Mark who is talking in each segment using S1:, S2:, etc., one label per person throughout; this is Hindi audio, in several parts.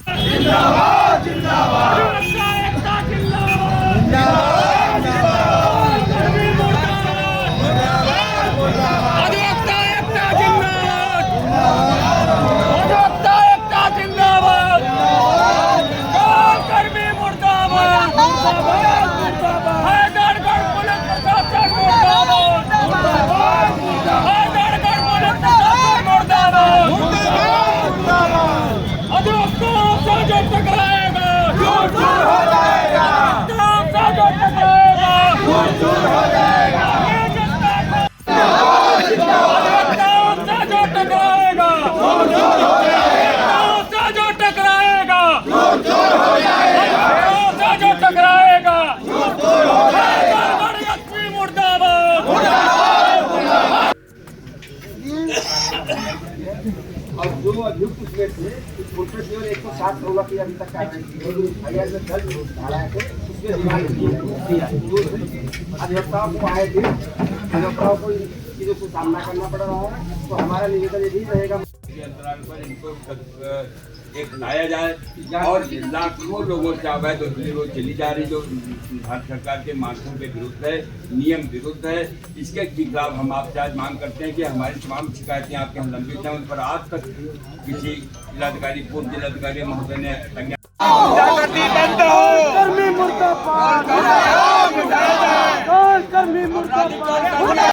S1: जिंदाबाद जिंदाबाद
S2: एकता जिंदाबाद अधिवक्ता एकता जिंदाबाद अधिवक्ता एकता जिंदाबाद कर्मी मुर्दाबाद हैदरगढ़ पुलिस प्रशासन मुर्दाबाद हैदरगढ़ पुलिस प्रशासन मुर्दाबाद अधिवक्ता से जो टकराएगा
S1: दूर दूर हो जाएगा
S2: अधिवक्ता से जो टकराएगा
S1: दूर दूर हो जाएगा
S2: अधिवक्ता से जो टकराएगा
S1: दूर दूर हो जाएगा
S2: से जो टकराएगा
S1: दूर दूर हो जाएगा
S2: से जो टकराएगा
S1: दूर दूर हो जाएगा
S2: एसपी मुर्दाबाद
S3: और जो अभियुक्त उसमें थे उनके केवल 160 करोड़ की अभी तक कार्रवाई की है। एफआईआर में दर्ज धाराएं थे उसमें रिमांड दिया जो अधिवक्ताओं को आए थे अधिवक्ताओं को इन चीज़ों से सामना करना पड़ रहा है। तो हमारा निवेदन यही रहेगा
S4: के अंतराल पर इनको एक लाया जाए और लाखों लोगों से अवैध वो चली जा रही जो भारत सरकार के मानकों के विरुद्ध है, नियम विरुद्ध है, इसके खिलाफ हम आपसे आज मांग करते हैं कि हमारी तमाम शिकायतें आपके हम लंबित हैं उन पर आज तक किसी जिलाधिकारी पूर्व जिलाधिकारी महोदय ने
S2: कर्मी मुर्दाबाद कर्मी मुर्दाबाद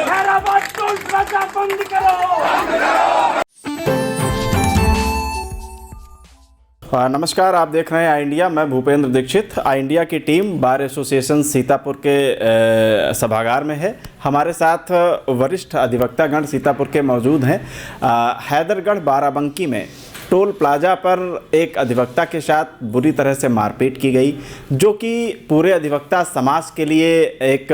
S2: हैदराबाद टोल प्लाजा बंद करो।
S5: नमस्कार, आप देख रहे हैं आई इंडिया। मैं भूपेंद्र दीक्षित। आई इंडिया की टीम बार एसोसिएशन सीतापुर के सभागार में है। हमारे साथ वरिष्ठ अधिवक्तागण सीतापुर के मौजूद हैं। हैदरगढ़ बाराबंकी में टोल प्लाजा पर एक अधिवक्ता के साथ बुरी तरह से मारपीट की गई, जो कि पूरे अधिवक्ता समाज के लिए एक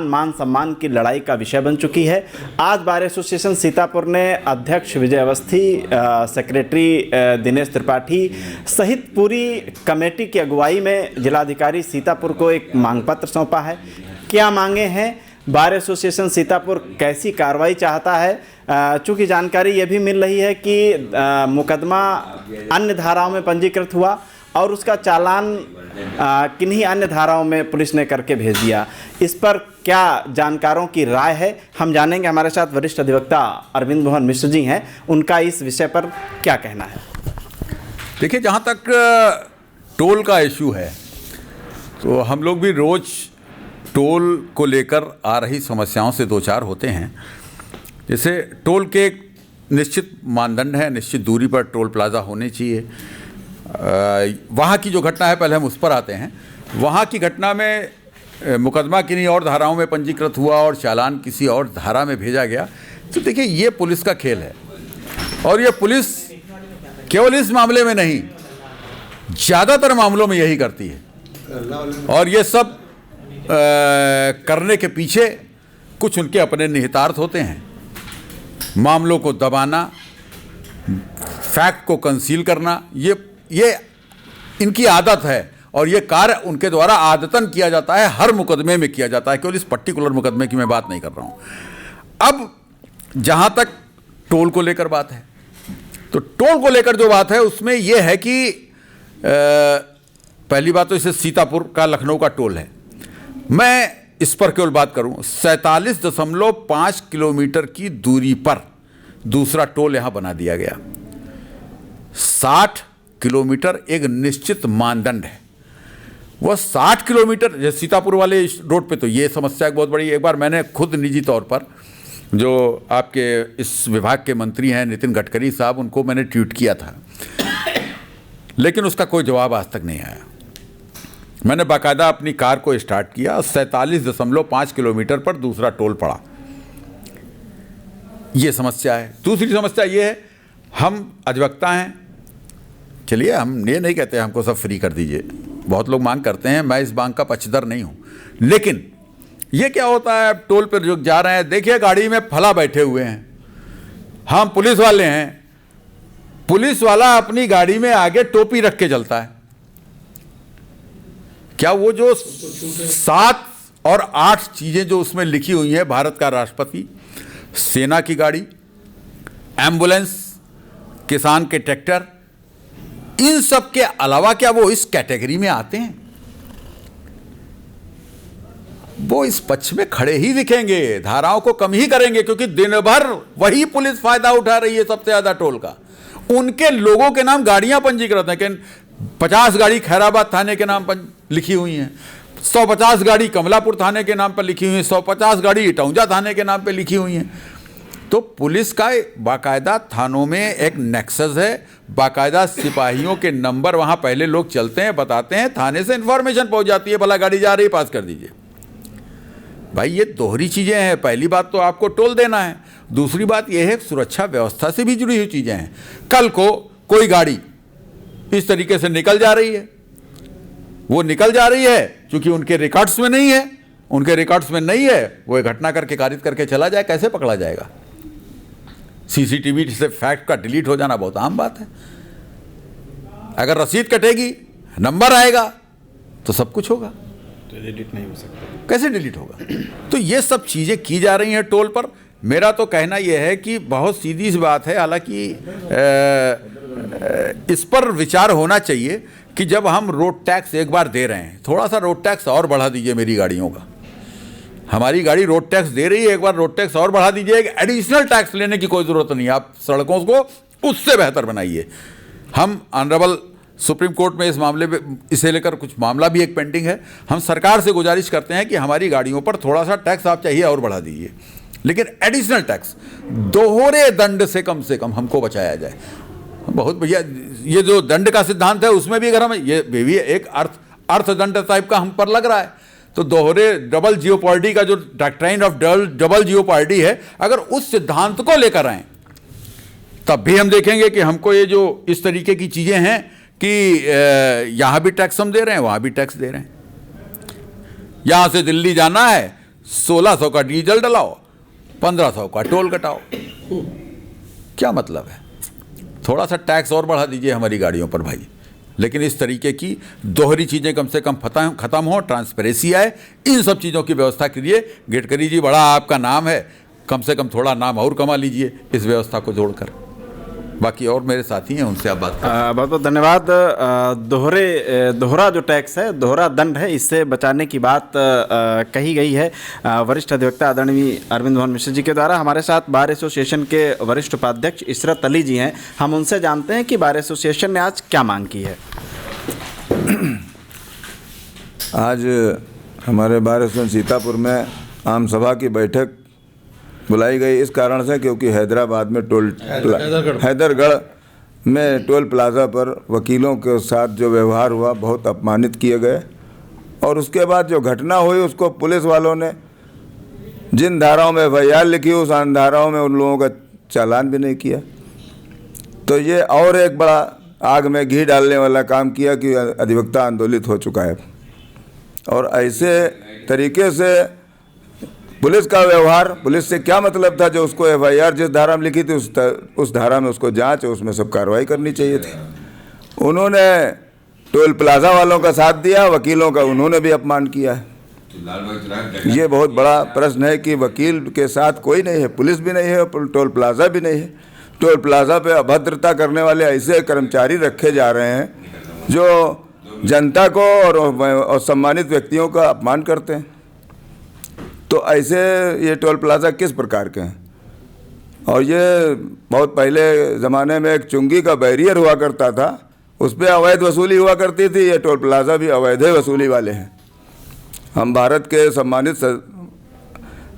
S5: मान सम्मान की लड़ाई का विषय बन चुकी है। आज बार एसोसिएशन सीतापुर ने अध्यक्ष विजय अवस्थी, सेक्रेटरी दिनेश त्रिपाठी सहित पूरी कमेटी की अगुवाई में जिलाधिकारी सीतापुर को एक मांग पत्र सौंपा है। क्या मांगे हैं, बार एसोसिएशन सीतापुर कैसी कार्रवाई चाहता है? चूँकि जानकारी ये भी मिल रही है कि मुकदमा अन्य धाराओं में पंजीकृत हुआ और उसका चालान किन्हीं अन्य धाराओं में पुलिस ने करके भेज दिया। इस पर क्या जानकारों की राय है, हम जानेंगे। हमारे साथ वरिष्ठ अधिवक्ता अरविंद मोहन मिश्र जी हैं, उनका इस विषय पर क्या कहना है?
S6: देखिए, जहाँ तक टोल का इशू है तो हम लोग भी रोज़ टोल को लेकर आ रही समस्याओं से दो चार होते हैं। जैसे टोल के एक निश्चित मानदंड है, निश्चित दूरी पर टोल प्लाज़ा होने चाहिए। वहाँ की जो घटना है, पहले हम उस पर आते हैं। वहाँ की घटना में मुकदमा किन्हीं और धाराओं में पंजीकृत हुआ और चालान किसी और धारा में भेजा गया। तो देखिए, ये पुलिस का खेल है और ये पुलिस केवल इस मामले में नहीं, ज़्यादातर मामलों में यही करती है। और ये सब करने के पीछे कुछ उनके अपने निहितार्थ होते हैं। मामलों को दबाना, फैक्ट को कंसील करना, ये इनकी आदत है और ये कार्य उनके द्वारा आदतन किया जाता है, हर मुकदमे में किया जाता है। केवल इस पर्टिकुलर मुकदमे की मैं बात नहीं कर रहा हूँ। अब जहाँ तक टोल को लेकर बात है, तो टोल को लेकर जो बात है उसमें यह है कि पहली बात तो इसे सीतापुर का लखनऊ का टोल है। मैं इस पर केवल बात करूं, 47.5 किलोमीटर की दूरी पर दूसरा टोल यहां बना दिया गया। 60 किलोमीटर एक निश्चित मानदंड है। वह 60 किलोमीटर, जैसे सीतापुर वाले रोड पे तो ये समस्या बहुत बड़ी। एक बार मैंने खुद निजी तौर पर, जो आपके इस विभाग के मंत्री हैं नितिन गडकरी साहब, उनको मैंने ट्वीट किया था, लेकिन उसका कोई जवाब आज तक नहीं आया। मैंने बाकायदा अपनी कार को स्टार्ट किया, 47.5 किलोमीटर पर दूसरा टोल पड़ा। ये समस्या है। दूसरी समस्या ये है, हम अधिवक्ता हैं, चलिए हम ये नहीं कहते हमको सब फ्री कर दीजिए, बहुत लोग मांग करते हैं, मैं इस मांग का पक्षधर नहीं हूँ। लेकिन ये क्या होता है, अब टोल पर जो जा रहे हैं, देखिए गाड़ी में फला बैठे हुए हैं, हम पुलिस वाले हैं, पुलिस वाला अपनी गाड़ी में आगे टोपी रख के चलता है। क्या वो जो 7 और 8 चीज़ें जो उसमें लिखी हुई हैं, भारत का राष्ट्रपति सेना की गाड़ी, एम्बुलेंस, किसान के ट्रैक्टर, इन सब के अलावा क्या वो इस कैटेगरी में आते हैं? वो इस पक्ष में खड़े ही दिखेंगे, धाराओं को कम ही करेंगे, क्योंकि दिन भर वही पुलिस फायदा उठा रही है सबसे ज्यादा टोल का। उनके लोगों के नाम गाड़ियां पंजीकृत हैं, कि 50 गाड़ी खैराबाद थाने के नाम पर लिखी हुई हैं, 150 गाड़ी कमलापुर थाने के नाम पर लिखी हुई हैं, 150 गाड़ी इटौंजा थाने के नाम पर लिखी हुई हैं। तो पुलिस का बाकायदा थानों में एक नेक्सस है, बाकायदा सिपाहियों के नंबर वहाँ पहले लोग चलते हैं, बताते हैं, थाने से इन्फॉर्मेशन पहुँच जाती है, भला गाड़ी जा रही है, पास कर दीजिए। भाई ये दोहरी चीज़ें हैं। पहली बात तो आपको टोल देना है, दूसरी बात यह है सुरक्षा व्यवस्था से भी जुड़ी हुई चीज़ें हैं। कल को कोई गाड़ी इस तरीके से निकल जा रही है, वो निकल जा रही है क्योंकि उनके रिकॉर्ड्स में नहीं है, उनके रिकॉर्ड्स में नहीं है, वो घटना करके कारित करके चला जाए, कैसे पकड़ा जाएगा? सीसीटीवी से फैक्ट का डिलीट हो जाना बहुत आम बात है। अगर रसीद कटेगी, नंबर आएगा तो सब कुछ होगा,
S5: तो डिलीट नहीं हो सकता।
S6: कैसे डिलीट होगा? तो ये सब चीज़ें की जा रही हैं टोल पर। मेरा तो कहना यह है कि बहुत सीधी सी बात है, हालांकि इस पर विचार होना चाहिए कि जब हम रोड टैक्स एक बार दे रहे हैं, थोड़ा सा रोड टैक्स और बढ़ा दीजिए मेरी गाड़ियों का। हमारी गाड़ी रोड टैक्स दे रही है, एक बार रोड टैक्स और बढ़ा दीजिए। एक एडिशनल टैक्स लेने की कोई ज़रूरत नहीं, आप सड़कों को उससे बेहतर बनाइए। हम ऑनरेबल सुप्रीम कोर्ट में इस मामले में, इसे लेकर कुछ मामला भी एक पेंडिंग है। हम सरकार से गुजारिश करते हैं कि हमारी गाड़ियों पर थोड़ा सा टैक्स आप चाहिए और बढ़ा दीजिए, लेकिन एडिशनल टैक्स, दोहरे दंड से कम हमको बचाया जाए। बहुत भैया, ये जो दंड का सिद्धांत है उसमें भी अगर हम ये भी एक अर्थदंड टाइप का हम पर लग रहा है, तो दोहरे डबल जियोपॉर्डी का जो डॉक्ट्राइन ऑफ डबल जियोपॉर्डी है, अगर उस सिद्धांत को लेकर आए तब भी हम देखेंगे कि हमको ये जो इस तरीके की चीज़ें हैं कि यहाँ भी टैक्स हम दे रहे हैं, वहाँ भी टैक्स दे रहे हैं। यहाँ से दिल्ली जाना है, 1600 का डीजल डलाओ, 1500 का टोल कटाओ, क्या मतलब है? थोड़ा सा टैक्स और बढ़ा दीजिए हमारी गाड़ियों पर भाई, लेकिन इस तरीके की दोहरी चीज़ें कम से कम ख़त्म हो, ट्रांसपेरेंसी आए। इन सब चीज़ों की व्यवस्था के लिए गडकरी जी, बड़ा आपका नाम है, कम से कम थोड़ा नाम और कमा लीजिए इस व्यवस्था को जोड़कर। बाकी और मेरे साथी हैं, उनसे आप बात करें।
S5: बहुत बहुत धन्यवाद। दोहरा जो टैक्स है, दोहरा दंड है, इससे बचाने की बात कही गई है वरिष्ठ अधिवक्ता आदरणीय अरविंद मोहन मिश्र जी के द्वारा। हमारे साथ बार एसोसिएशन के वरिष्ठ उपाध्यक्ष इशरत अली जी हैं, हम उनसे जानते हैं कि बार एसोसिएशन ने आज क्या मांग की है।
S7: आज हमारे बार एसोसिएशन सीतापुर में आम सभा की बैठक बुलाई गई इस कारण से क्योंकि हैदराबाद में हैदरगढ़ में टोल प्लाज़ा पर वकीलों के साथ जो व्यवहार हुआ बहुत अपमानित किए गए, और उसके बाद जो घटना हुई उसको पुलिस वालों ने जिन धाराओं में एफआईआर लिखी उस धाराओं में उन लोगों का चालान भी नहीं किया। तो ये और एक बड़ा आग में घी डालने वाला काम किया कि अधिवक्ता आंदोलित हो चुका है। और ऐसे तरीके से पुलिस का व्यवहार, पुलिस से क्या मतलब था? जो उसको एफआईआर जिस धारा में लिखी थी उस धारा में उसको जांच, उसमें सब कार्रवाई करनी चाहिए थी। उन्होंने टोल प्लाजा वालों का साथ दिया, वकीलों का उन्होंने भी अपमान किया है। ये बहुत बड़ा प्रश्न है कि वकील के साथ कोई नहीं है, पुलिस भी नहीं है, टोल प्लाजा भी नहीं है। टोल प्लाजा पे अभद्रता करने वाले ऐसे कर्मचारी रखे जा रहे हैं जो जनता को और सम्मानित व्यक्तियों का अपमान करते हैं। तो ऐसे ये टोल प्लाजा किस प्रकार के हैं? और ये बहुत पहले ज़माने में एक चुंगी का बैरियर हुआ करता था, उस पर अवैध वसूली हुआ करती थी। ये टोल प्लाजा भी अवैध वसूली वाले हैं। हम भारत के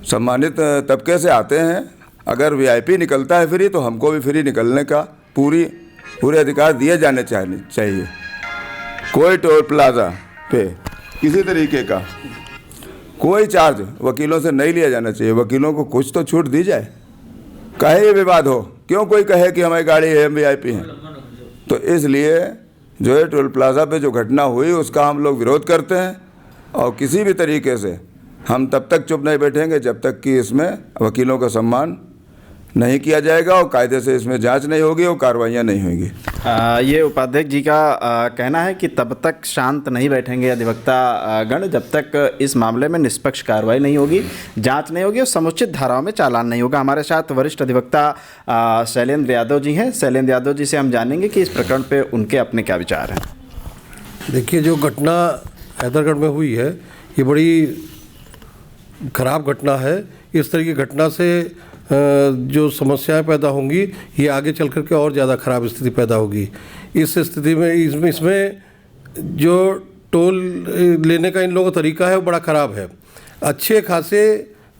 S7: सम्मानित तबके से आते हैं, अगर वीआईपी निकलता है फ्री तो हमको भी फ्री निकलने का पूरे अधिकार दिए जाने चाहिए। कोई टोल प्लाजा पे किसी तरीके का कोई चार्ज वकीलों से नहीं लिया जाना चाहिए। वकीलों को कुछ तो छूट दी जाए। कहे ये विवाद हो, क्यों कोई कहे कि हमारी गाड़ी है, हम वीआईपी हैं? तो इसलिए जो है टोल प्लाजा पे जो घटना हुई उसका हम लोग विरोध करते हैं, और किसी भी तरीके से हम तब तक चुप नहीं बैठेंगे जब तक कि इसमें वकीलों का सम्मान नहीं किया जाएगा और कायदे से इसमें जांच नहीं होगी और कार्रवाइयाँ नहीं होंगी।
S5: ये उपाध्यक्ष जी का कहना है कि तब तक शांत नहीं बैठेंगे अधिवक्ता गण जब तक इस मामले में निष्पक्ष कार्रवाई नहीं होगी, जांच नहीं होगी और समुचित धाराओं में चालान नहीं होगा। हमारे साथ वरिष्ठ अधिवक्ता शैलेंद्र यादव जी हैं। शैलेंद्र यादव जी से हम जानेंगे कि इस प्रकरण पे उनके अपने क्या विचार हैं।
S8: देखिए, जो घटना हैदरगढ़ में हुई है ये बड़ी खराब घटना है। इस तरह की घटना से जो समस्याएं पैदा होंगी ये आगे चल कर के और ज़्यादा ख़राब स्थिति पैदा होगी। इस स्थिति में इसमें जो टोल लेने का इन लोगों का तरीका है वो बड़ा ख़राब है। अच्छे खासे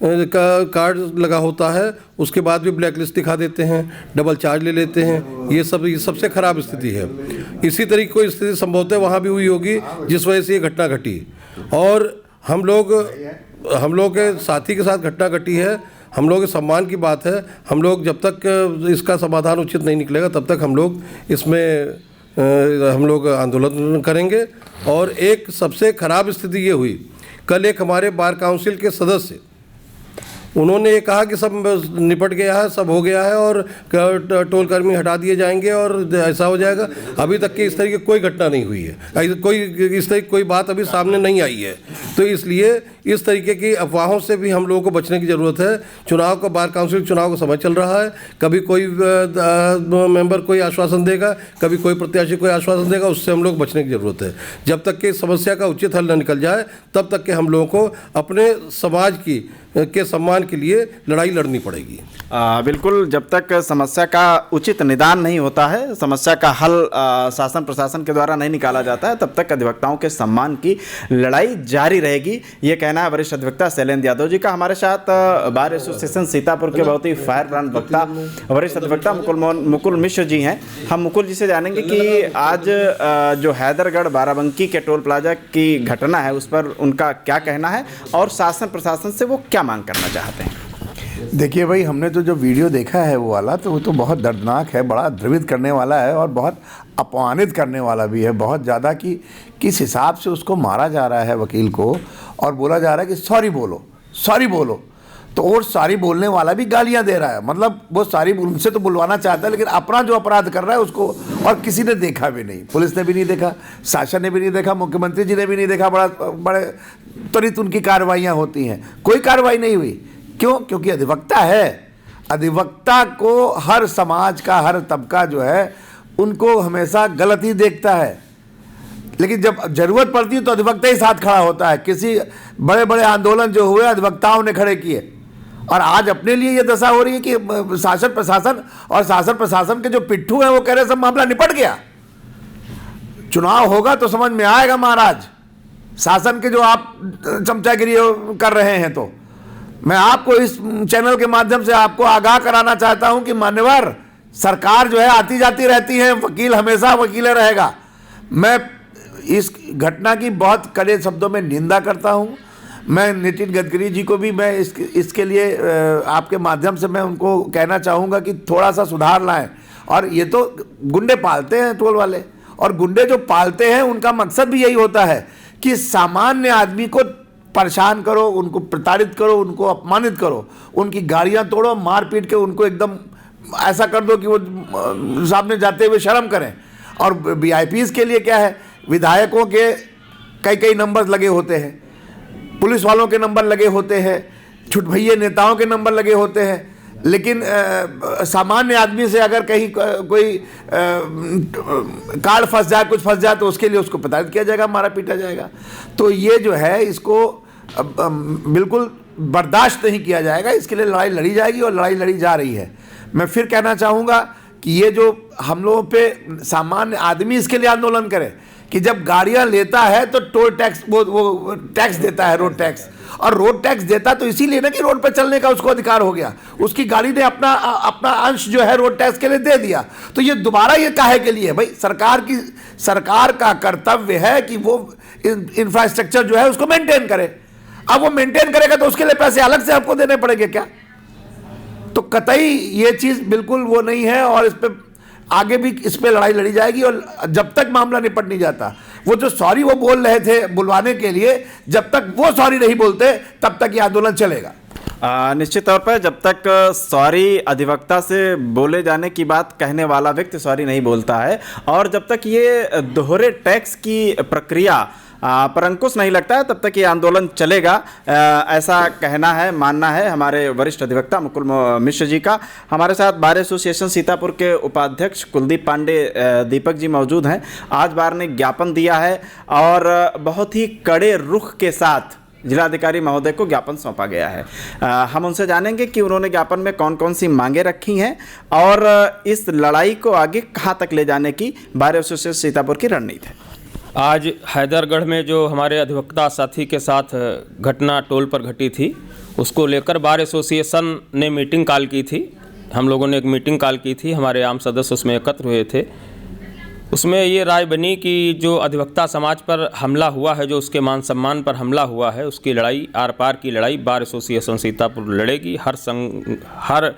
S8: का कार्ड लगा होता है, उसके बाद भी ब्लैक लिस्ट दिखा देते हैं, डबल चार्ज ले लेते हैं। ये सबसे ख़राब स्थिति है। इसी तरीके की कोई स्थिति संभवतः वहाँ भी हुई होगी जिस वजह से ये घटना घटी। और हम लोग के साथी के साथ घटना घटी है, हम लोग के सम्मान की बात है। हम लोग जब तक इसका समाधान उचित नहीं निकलेगा तब तक हम लोग इसमें हम लोग आंदोलन करेंगे। और एक सबसे ख़राब स्थिति ये हुई, कल एक हमारे बार काउंसिल के सदस्य उन्होंने ये कहा कि सब निपट गया है, सब हो गया है और टोल कर्मी हटा दिए जाएंगे और ऐसा हो जाएगा। अभी तक की इस तरह की कोई घटना नहीं हुई है, इस तरह की कोई बात अभी सामने नहीं आई है। तो इसलिए इस तरीके की अफवाहों से भी हम लोगों को बचने की ज़रूरत है। चुनाव का बार काउंसिल चुनाव का समय चल रहा है, कभी कोई मेंबर कोई आश्वासन देगा, कभी कोई प्रत्याशी कोई आश्वासन देगा, उससे हम लोग बचने की ज़रूरत है। जब तक कि समस्या का उचित हल न निकल जाए तब तक के हम लोगों को अपने समाज के सम्मान के लिए लड़ाई लड़नी पड़ेगी।
S5: बिल्कुल, जब तक समस्या का उचित निदान नहीं होता है, समस्या का हल शासन प्रशासन के द्वारा नहीं निकाला जाता है, तब तक अधिवक्ताओं के सम्मान की लड़ाई जारी रहेगी। ये कहना है वरिष्ठ अधिवक्ता शैलेंद्र यादव जी का। हमारे साथ बार एसोसिएशन सीतापुर के बहुत ही फायर ब्रांड वक्ता वरिष्ठ अधिवक्ता मुकुल मिश्र जी हैं। हम मुकुल जी से जानेंगे कि आज जो हैदरगढ़ बाराबंकी के टोल प्लाजा की घटना है उस पर उनका क्या कहना है और शासन प्रशासन से वो क्या मांग करना चाहते हैं।
S9: देखिए भाई, हमने तो जो वीडियो देखा है वो वाला, तो वो तो बहुत दर्दनाक है, बड़ा द्रवित करने वाला है और बहुत अपमानित करने वाला भी है बहुत ज़्यादा कि किस हिसाब से उसको मारा जा रहा है वकील को और बोला जा रहा है कि सॉरी बोलो, सॉरी बोलो। तो और सॉरी बोलने वाला भी गालियां दे रहा है। मतलब वो सॉरी उनसे तो बुलवाना चाहता है लेकिन अपना जो अपराध कर रहा है उसको और किसी ने देखा भी नहीं, पुलिस ने भी नहीं देखा, शासन ने भी नहीं देखा, मुख्यमंत्री जी ने भी नहीं देखा। बड़े त्वरित उनकी कार्रवाइयाँ होती हैं, कोई कार्रवाई नहीं हुई। क्यों? क्योंकि अधिवक्ता है। अधिवक्ता को हर समाज का हर तबका जो है उनको हमेशा गलत ही देखता है, लेकिन जब जरूरत पड़ती है तो अधिवक्ता ही साथ खड़ा होता है। किसी बड़े बड़े आंदोलन जो हुए अधिवक्ताओं ने खड़े किए और आज अपने लिए ये दशा हो रही है कि शासन प्रशासन के जो पिट्ठू हैं वो कह रहे सब मामला निपट गया। चुनाव होगा तो समझ में आएगा महाराज, शासन के जो आप चमचागिरी कर रहे हैं। तो मैं आपको इस चैनल के माध्यम से आपको आगाह कराना चाहता हूं कि मान्यवर सरकार जो है आती जाती रहती है, वकील हमेशा वकील रहेगा। मैं इस घटना की बहुत कड़े शब्दों में निंदा करता हूं। मैं नितिन गडकरी जी को भी मैं इसके लिए आपके माध्यम से मैं उनको कहना चाहूँगा कि थोड़ा सा सुधार लाएं। और ये तो गुंडे पालते हैं टोल वाले, और गुंडे जो पालते हैं उनका मकसद भी यही होता है कि सामान्य आदमी को परेशान करो, उनको प्रताड़ित करो, उनको अपमानित करो, उनकी गाड़ियाँ तोड़ो, मार पीट के उनको एकदम ऐसा कर दो कि वो सामने जाते हुए शर्म करें। और वीआईपीज़ के लिए क्या है, विधायकों के कई नंबर लगे होते हैं, पुलिस वालों के नंबर लगे होते हैं, छुटभैये नेताओं के नंबर लगे होते हैं, लेकिन सामान्य आदमी से अगर कहीं कोई कार्ड फंस जाए, कुछ फंस जाए तो उसके लिए उसको प्रताड़ित किया जाएगा, मारा पीटा जाएगा। तो ये जो है इसको बिल्कुल बर्दाश्त नहीं किया जाएगा। इसके लिए लड़ाई लड़ी जाएगी और लड़ाई लड़ी जा रही है। मैं फिर कहना चाहूँगा कि ये जो हम लोगों पे सामान्य आदमी इसके लिए आंदोलन करे कि जब गाड़ियाँ लेता है तो टोल टैक्स वो टैक्स देता है, रोड टैक्स। और रोड टैक्स देता तो इसीलिए ना कि रोड पर चलने का उसको अधिकार हो गया, उसकी गाड़ी ने अपना अंश जो है रोड टैक्स के लिए दे दिया। तो ये दोबारा ये काहे के लिए? भाई सरकार का कर्तव्य है कि वो इंफ्रास्ट्रक्चर जो है उसको मेंटेन करे। अब वो मेंटेन करेगा तो उसके लिए पैसे अलग से आपको देने पड़ेंगे क्या? तो कतई ये चीज़ बिल्कुल वो नहीं है और इस पर आगे भी इस पे लड़ाई लड़ी जाएगी। और जब तक मामला निपट नहीं जाता, वो जो सॉरी वो बोल रहे थे बुलवाने के लिए, जब तक वो सॉरी नहीं बोलते तब तक ये आंदोलन चलेगा।
S5: निश्चित तौर पर जब तक सॉरी अधिवक्ता से बोले जाने की बात कहने वाला व्यक्ति सॉरी नहीं बोलता है और जब तक ये दोहरे टैक्स की प्रक्रिया पर अंकुश नहीं लगता है तब तक ये आंदोलन चलेगा, ऐसा कहना है, मानना है हमारे वरिष्ठ अधिवक्ता मुकुल मिश्र जी का। हमारे साथ बार एसोसिएशन सीतापुर के उपाध्यक्ष कुलदीप पांडे दीपक जी मौजूद हैं। आज बार ने ज्ञापन दिया है और बहुत ही कड़े रुख के साथ जिलाधिकारी महोदय को ज्ञापन सौंपा गया है। हम उनसे जानेंगे कि उन्होंने ज्ञापन में कौन कौन सी मांगें रखी हैं और इस लड़ाई को आगे कहाँ तक ले जाने की बार एसोसिएशन सीतापुर की रणनीति है।
S10: आज हैदरगढ़ में जो हमारे अधिवक्ता साथी के साथ घटना टोल पर घटी थी उसको लेकर बार एसोसिएशन ने मीटिंग कॉल की थी। हम लोगों ने एक मीटिंग कॉल की थी, हमारे आम सदस्य उसमें एकत्र हुए थे। उसमें ये राय बनी कि जो अधिवक्ता समाज पर हमला हुआ है, जो उसके मान सम्मान पर हमला हुआ है, उसकी लड़ाई आर पार की लड़ाई बार एसोसिएशन सीतापुर लड़ेगी। हर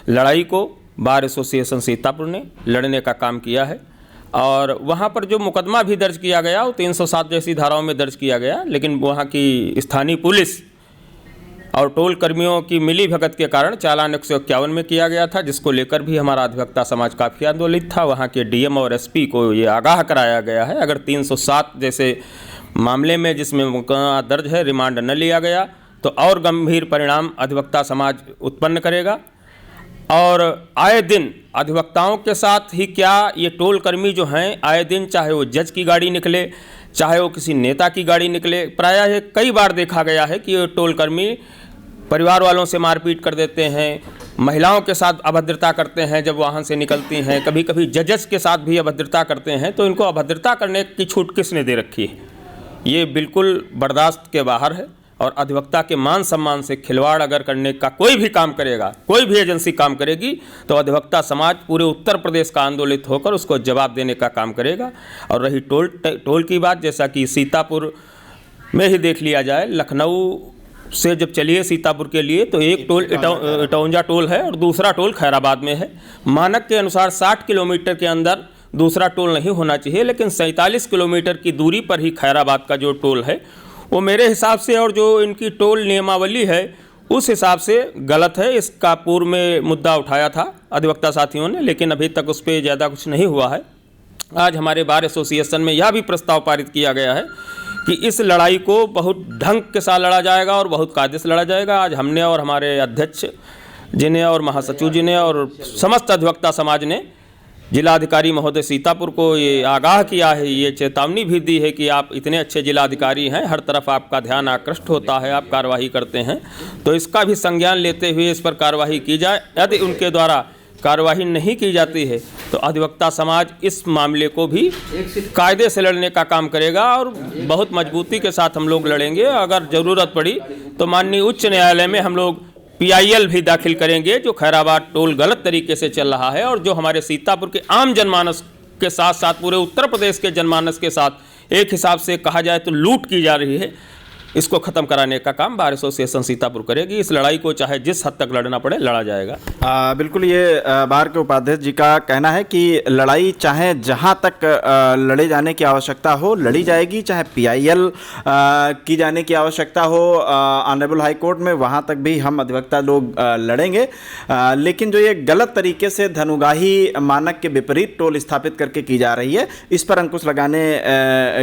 S10: लड़ाई को बार एसोसिएशन सीतापुर ने लड़ने का काम किया है और वहाँ पर जो मुकदमा भी दर्ज किया गया वो 307 जैसी धाराओं में दर्ज किया गया, लेकिन वहाँ की स्थानीय पुलिस और टोल कर्मियों की मिली भगत के कारण चालान 151 में किया गया था, जिसको लेकर भी हमारा अधिवक्ता समाज काफ़ी आंदोलित था। वहाँ के डीएम और एसपी को ये आगाह कराया गया है अगर 307 जैसे मामले में जिसमें मुकदमा दर्ज है रिमांड न लिया गया तो और गंभीर परिणाम अधिवक्ता समाज उत्पन्न करेगा। और आए दिन अधिवक्ताओं के साथ ही क्या ये टोल कर्मी जो हैं आए दिन, चाहे वो जज की गाड़ी निकले चाहे वो किसी नेता की गाड़ी निकले, प्रायः कई बार देखा गया है कि ये टोल कर्मी परिवार वालों से मारपीट कर देते हैं, महिलाओं के साथ अभद्रता करते हैं जब वाहन से निकलती हैं, कभी कभी जजेस के साथ भी अभद्रता करते हैं। तो इनको अभद्रता करने की छूट किसने दे रखी है? ये बिल्कुल बर्दाश्त के बाहर है और अधिवक्ता के मान सम्मान से खिलवाड़ अगर करने का कोई भी काम करेगा, कोई भी एजेंसी काम करेगी तो अधिवक्ता समाज पूरे उत्तर प्रदेश का आंदोलित होकर उसको जवाब देने का काम करेगा। और रही टोल की बात, जैसा कि सीतापुर में ही देख लिया जाए, लखनऊ से जब चलिए सीतापुर के लिए तो एक टोल इटौंजा टोल है और दूसरा टोल खैराबाद में है। मानक के अनुसार 60 किलोमीटर के अंदर दूसरा टोल नहीं होना चाहिए, लेकिन 47 किलोमीटर की दूरी पर ही खैराबाद का जो टोल है वो मेरे हिसाब से और जो इनकी टोल नियमावली है उस हिसाब से गलत है। इसका पूर्व में मुद्दा उठाया था अधिवक्ता साथियों ने, लेकिन अभी तक उस पर ज़्यादा कुछ नहीं हुआ है। आज हमारे बार एसोसिएशन में यह भी प्रस्ताव पारित किया गया है कि इस लड़ाई को बहुत ढंग के साथ लड़ा जाएगा और बहुत कायदे से लड़ा जाएगा। आज हमने और हमारे अध्यक्ष जी ने और महासचिव जी ने और समस्त अधिवक्ता समाज ने जिलाधिकारी महोदय सीतापुर को ये आगाह किया है, ये चेतावनी भी दी है कि आप इतने अच्छे जिलाधिकारी हैं, हर तरफ आपका ध्यान आकृष्ट होता है, आप कार्रवाई करते हैं, तो इसका भी संज्ञान लेते हुए इस पर कार्रवाई की जाए। यदि उनके द्वारा कार्रवाई नहीं की जाती है तो अधिवक्ता समाज इस मामले को भी कायदे से लड़ने का काम करेगा और बहुत मजबूती के साथ हम लोग लड़ेंगे। अगर ज़रूरत पड़ी तो माननीय उच्च न्यायालय में हम लोग PIL भी दाखिल करेंगे, जो खैराबाद टोल गलत तरीके से चल रहा है और जो हमारे सीतापुर के आम जनमानस के साथ साथ पूरे उत्तर प्रदेश के जनमानस के साथ एक हिसाब से कहा जाए तो लूट की जा रही है, इसको ख़त्म कराने का काम बार एसोसिएशन सीतापुर करेगी। इस लड़ाई को चाहे जिस हद तक लड़ना पड़े लड़ा जाएगा।
S5: बिल्कुल, ये बार के उपाध्यक्ष जी का कहना है कि लड़ाई चाहे जहां तक लड़े जाने की आवश्यकता हो लड़ी जाएगी, चाहे PIL की जाने की आवश्यकता हो ऑनरेबल हाई कोर्ट में, वहां तक भी हम अधिवक्ता लोग लड़ेंगे। लेकिन जो ये गलत तरीके से धनुगाही मानक के विपरीत टोल स्थापित करके की जा रही है, इस पर अंकुश लगाने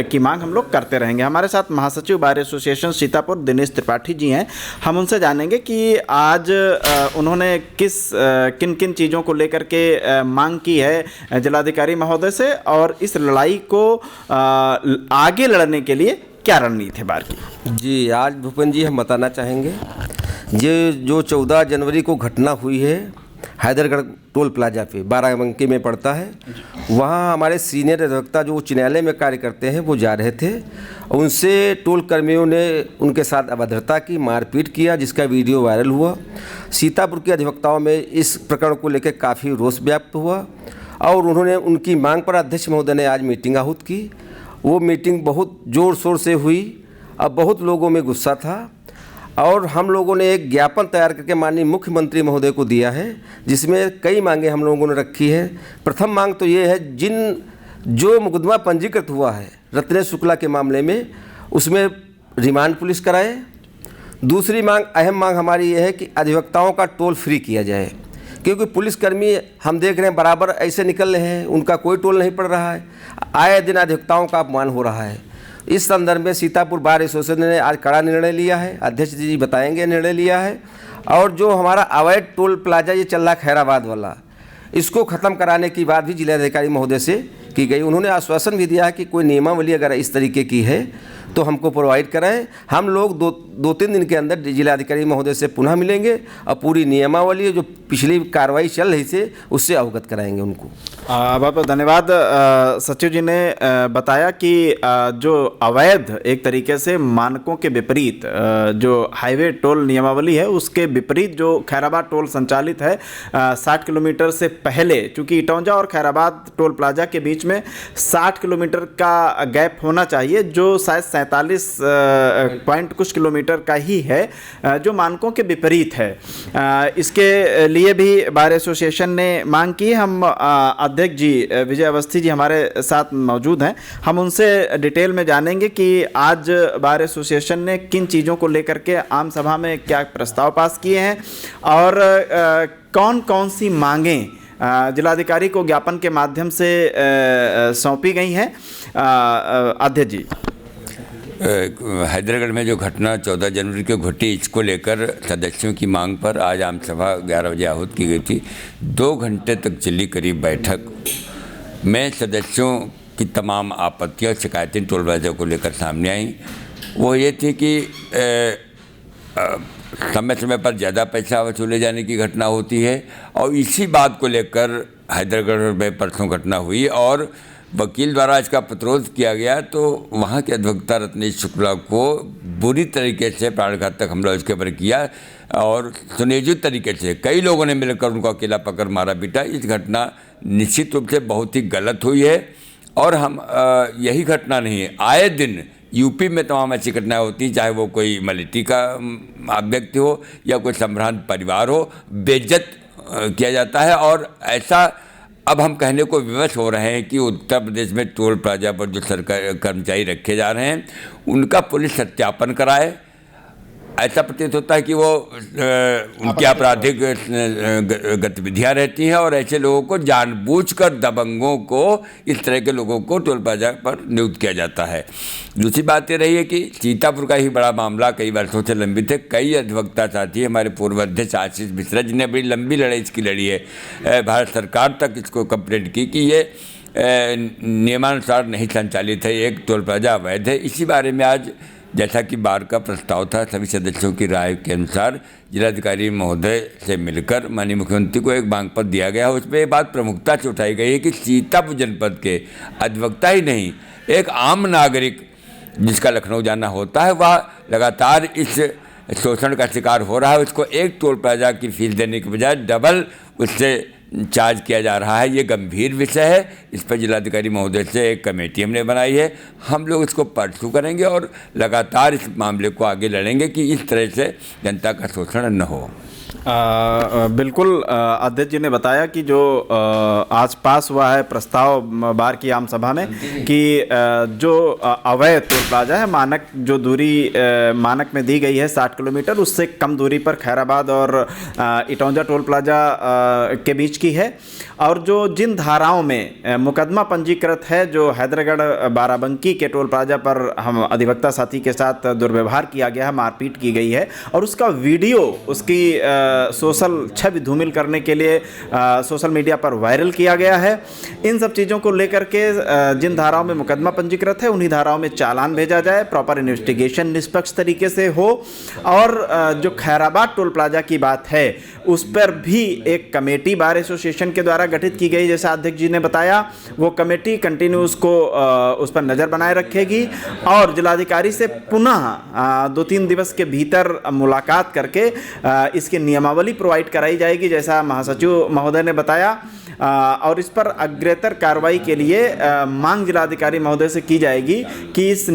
S5: की मांग हम लोग करते रहेंगे। हमारे साथ महासचिव बार एसोसिएशन सीतापुर दिनेश त्रिपाठी जी हैं, हम उनसे जानेंगे कि आज उन्होंने किन किन चीज़ों को लेकर के मांग की है जिलाधिकारी महोदय से और इस लड़ाई को आगे लड़ने के लिए क्या रणनीति है बार की।
S3: जी, आज भूपेंद्र जी हम बताना चाहेंगे, ये जो 14 जनवरी को घटना हुई है हैदरगढ़ टोल प्लाजा पे, बाराबंकी में पड़ता है, वहाँ हमारे सीनियर अधिवक्ता जो उच्च न्यायालय में कार्य करते हैं वो जा रहे थे, उनसे टोल कर्मियों ने उनके साथ अभद्रता की, मारपीट किया, जिसका वीडियो वायरल हुआ। सीतापुर के अधिवक्ताओं में इस प्रकरण को लेकर काफ़ी रोष व्याप्त हुआ और उन्होंने उनकी मांग पर अध्यक्ष महोदय ने आज मीटिंग आहूत की। वो मीटिंग बहुत ज़ोर शोर से हुई, अब बहुत लोगों में गुस्सा था और हम लोगों ने एक ज्ञापन तैयार करके माननीय मुख्यमंत्री महोदय को दिया है, जिसमें कई मांगे हम लोगों ने रखी है। प्रथम मांग तो ये है, जो मुकदमा पंजीकृत हुआ है रत्नेश शुक्ला के मामले में, उसमें रिमांड पुलिस कराए। दूसरी मांग, अहम मांग हमारी ये है कि अधिवक्ताओं का टोल फ्री किया जाए, क्योंकि पुलिसकर्मी हम देख रहे हैं बराबर ऐसे निकल रहे हैं, उनका कोई टोल नहीं पड़ रहा है, आए दिन अधिवक्ताओं का अपमान हो रहा है। इस संदर्भ में सीतापुर बार एसोसिएशन ने आज कड़ा निर्णय लिया है, अध्यक्ष जी बताएंगे निर्णय लिया है। और जो हमारा अवैध टोल प्लाजा ये चल रहा खैराबाद वाला, इसको ख़त्म कराने की बात भी जिलाधिकारी महोदय से की गई। उन्होंने आश्वासन भी दिया है कि कोई नियमावली अगर इस तरीके की है तो हमको प्रोवाइड कराएं। हम लोग दो तीन दिन के अंदर जिलाधिकारी महोदय से पुनः मिलेंगे और पूरी नियमावली जो पिछली कार्रवाई चल रही थी उससे अवगत कराएंगे उनको।
S5: बहुत बहुत धन्यवाद। सचिव जी ने बताया कि जो अवैध एक तरीके से मानकों के विपरीत जो हाईवे टोल नियमावली है उसके विपरीत जो खैराबाद टोल संचालित है 60 किलोमीटर से पहले, चूँकि इटौंजा और खैराबाद टोल प्लाजा के बीच में 60 किलोमीटर का गैप होना चाहिए, जो शायद 47 पॉइंट कुछ किलोमीटर का ही है, जो मानकों के विपरीत है। इसके लिए भी बार एसोसिएशन ने मांग की। हम अध्यक्ष जी विजय अवस्थी जी हमारे साथ मौजूद हैं, हम उनसे डिटेल में जानेंगे कि आज बार एसोसिएशन ने किन चीज़ों को लेकर के आम सभा में क्या प्रस्ताव पास किए हैं और कौन कौन सी मांगें जिलाधिकारी को ज्ञापन के माध्यम से सौंपी गई हैं। अध्यक्ष जी,
S4: हैदराबाद में जो घटना 14 जनवरी को घटी, इसको लेकर सदस्यों की मांग पर आज आम सभा 11 बजे आहूत की गई थी। 2 घंटे तक चली करीब बैठक में सदस्यों की तमाम आपत्तियां और शिकायतें टोल प्लाजा को लेकर सामने आई। वो ये थी कि समय समय पर ज़्यादा पैसा वसूले जाने की घटना होती है और इसी बात को लेकर हैदराबाद में परसों घटना हुई और वकील द्वारा इसका प्रतिरोध किया गया, तो वहाँ के अधिवक्ता रत्नेश शुक्ला को बुरी तरीके से प्राणघातक हमला उसके ऊपर किया और सुनियोजित तरीके से कई लोगों ने मिलकर उनको अकेला पकड़ मारा पीटा। इस घटना निश्चित रूप से बहुत ही गलत हुई है और हम यही घटना नहीं है, आए दिन यूपी में तमाम ऐसी घटनाएं होती हैं, चाहे वो कोई मलिटी का व्यक्ति हो या कोई संभ्रांत परिवार हो, बेइज्जत किया जाता है। और ऐसा अब हम कहने को विवश हो रहे हैं कि उत्तर प्रदेश में टोल प्लाजा पर जो सरकार कर्मचारी रखे जा रहे हैं उनका पुलिस सत्यापन कराए। ऐसा प्रतीत होता है कि वो उनकी आपराधिक गतिविधियां रहती हैं और ऐसे लोगों को जानबूझकर दबंगों को, इस तरह के लोगों को टोल प्लाजा पर नियुक्त किया जाता है। दूसरी बात ये रही है कि सीतापुर का ही बड़ा मामला कई वर्षों से लंबित है। कई अधिवक्ता साथी, हमारे पूर्व अध्यक्ष आशीष मिश्रा जी ने बड़ी लंबी लड़ाई इसकी लड़ी है, भारत सरकार तक इसको कंप्लेंट की कि ये नियमानुसार नहीं संचालित है, एक टोल प्लाजा अवैध है। इसी बारे में आज जैसा कि बार का प्रस्ताव था, सभी सदस्यों की राय के अनुसार जिलाधिकारी महोदय से मिलकर माननीय मुख्यमंत्री को एक मांग पत्र दिया गया। उसमें ये बात प्रमुखता से उठाई गई है कि सीतापुर जनपद के अधिवक्ता ही नहीं, एक आम नागरिक जिसका लखनऊ जाना होता है, वह लगातार इस शोषण का शिकार हो रहा है। उसको एक टोल प्लाजा की फीस देने के बजाय डबल उससे चार्ज किया जा रहा है। ये गंभीर विषय है, इस पर जिलाधिकारी महोदय से एक कमेटी हमने बनाई है। हम लोग इसको परसू करेंगे और लगातार इस मामले को आगे लड़ेंगे कि इस तरह से जनता का शोषण न हो।
S5: बिल्कुल, अध्यक्ष जी ने बताया कि जो आज पास हुआ है प्रस्ताव बार की आम सभा में कि जो अवैध टोल प्लाजा है, मानक जो दूरी मानक में दी गई है 60 किलोमीटर, उससे कम दूरी पर खैराबाद और इटौंजा टोल प्लाजा के बीच की है। और जो जिन धाराओं में मुकदमा पंजीकृत है, जो हैदराबाद बाराबंकी के टोल प्लाजा पर हम अधिवक्ता साथी के साथ दुर्व्यवहार किया गया है, मारपीट की गई है और उसका वीडियो उसकी सोशल छवि धूमिल करने के लिए सोशल मीडिया पर वायरल किया गया है। इन सब चीज़ों को लेकर के जिन धाराओं में मुकदमा पंजीकृत है उन्हीं धाराओं में चालान भेजा जाए, प्रॉपर इन्वेस्टिगेशन निष्पक्ष तरीके से हो। और जो खैराबाद टोल प्लाजा की बात है उस पर भी एक कमेटी बार एसोसिएशन के द्वारा गठित की गई, जैसा अध्यक्ष जी ने बताया। वो कमेटी कंटिन्यू उसको उस पर नज़र बनाए रखेगी और जिलाधिकारी से पुनः 2-3 दिवस के भीतर मुलाकात करके इसके नियमावली प्रोवाइड कराई जाएगी, जैसा महासचिव महोदय ने बताया, और इस पर अग्रेतर कार्रवाई के लिए मांग जिलाधिकारी महोदय से की जाएगी कि इस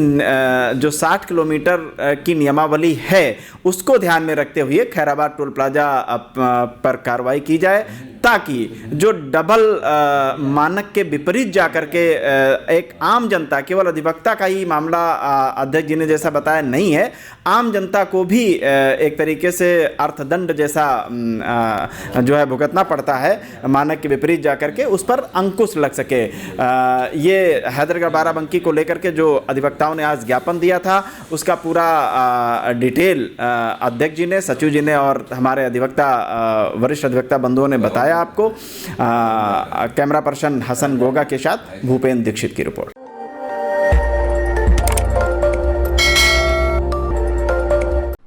S5: जो 60 किलोमीटर की नियमावली है उसको ध्यान में रखते हुए खैराबाद टोल प्लाजा पर कार्रवाई की जाए, ताकि जो डबल मानक के विपरीत जाकर के एक आम जनता, केवल अधिवक्ता का ही मामला अध्यक्ष जी ने जैसा बताया नहीं है, आम जनता को भी एक तरीके से अर्थदंड जैसा जो है भुगतना पड़ता है मानक के विपरीत जाकर के, उस पर अंकुश लग सके। ये हैदरगढ़ बाराबंकी को लेकर के जो अधिवक्ताओं ने आज ज्ञापन दिया था उसका पूरा डिटेल अध्यक्ष जी ने, सचिव जी ने और हमारे अधिवक्ता वरिष्ठ अधिवक्ता बंधुओं ने बताया आपको। कैमरा पर्सन हसन गोगा के साथ भूपेंद्र दीक्षित की रिपोर्ट।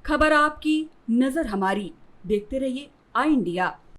S11: खबर आपकी, नजर हमारी। देखते रहिए आई इंडिया।